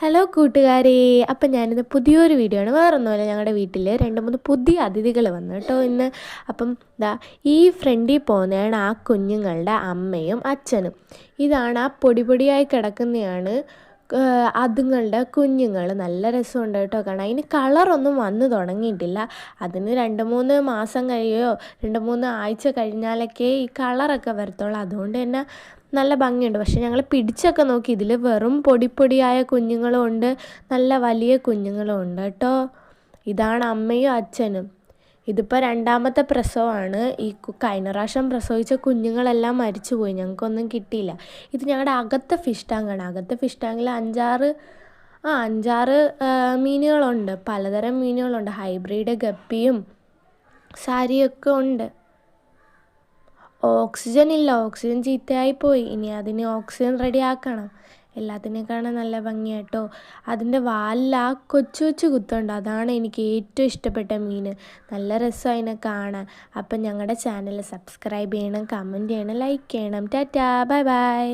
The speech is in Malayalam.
ഹലോ കൂട്ടുകാരെ, അപ്പം ഞാനിന്ന് പുതിയൊരു വീഡിയോ ആണ്. വേറൊന്നുമല്ല, ഞങ്ങളുടെ വീട്ടിൽ 2-3 പുതിയ അതിഥികൾ വന്നു കേട്ടോ ഇന്ന്. അപ്പം ഈ ഫ്രണ്ടിൽ പോകുന്നതാണ് ആ കുഞ്ഞുങ്ങളുടെ അമ്മയും അച്ഛനും. ഇതാണ് ആ പൊടി പൊടിയായി കിടക്കുന്നതാണ് അതുങ്ങളുടെ കുഞ്ഞുങ്ങൾ. നല്ല രസമുണ്ട് കേട്ടോ കാണാൻ. അതിന് കളറൊന്നും വന്നു തുടങ്ങിയിട്ടില്ല. അതിന് 2-3 മാസം കഴിയുമോ 2-3 ആഴ്ച കഴിഞ്ഞാലൊക്കെ ഈ കളറൊക്കെ വരത്തുള്ളൂ. അതുകൊണ്ട് തന്നെ നല്ല ഭംഗിയുണ്ട്. പക്ഷെ ഞങ്ങൾ പിടിച്ചൊക്കെ നോക്കി, ഇതിൽ വെറും പൊടിപ്പൊടിയായ കുഞ്ഞുങ്ങളും ഉണ്ട്, നല്ല വലിയ കുഞ്ഞുങ്ങളും ഉണ്ട് കേട്ടോ. ഇതാണ് അമ്മയും അച്ഛനും. ഇതിപ്പോൾ 2ാമത്തെ പ്രസവമാണ്. കഴിഞ്ഞ പ്രാവശ്യം പ്രസവിച്ച കുഞ്ഞുങ്ങളെല്ലാം മരിച്ചുപോയി, ഞങ്ങൾക്കൊന്നും കിട്ടിയില്ല. ഇത് ഞങ്ങളുടെ അകത്തെ ഫിഷ് ടാങ്കാണ്. അകത്തെ ഫിഷ് ടാങ്കിൽ 5-6 മീനുകളുണ്ട്. പലതരം മീനുകളുണ്ട്. ഹൈബ്രിഡ് ഗപ്പിയും സാരിയൊക്കെ ഉണ്ട്. ഓക്സിജൻ ഇല്ല, ഓക്സിജൻ ചീത്തയായിപ്പോയി. ഇനി അതിന് ഓക്സിജൻ റെഡി ആക്കണം. എല്ലാത്തിനെയും കാണാൻ നല്ല ഭംഗിയാട്ടോ. അതിൻ്റെ വാലിൽ ആ കൊച്ചു കൊച്ചു കുത്തുണ്ട്, അതാണ് എനിക്ക് ഏറ്റവും ഇഷ്ടപ്പെട്ട മീൻ. നല്ല രസം അതിനെ കാണാൻ. അപ്പം ഞങ്ങളുടെ ചാനൽ സബ്സ്ക്രൈബ് ചെയ്യണം, കമൻറ്റ് ചെയ്യണം, ലൈക്ക് ചെയ്യണം. Tata, bye bye.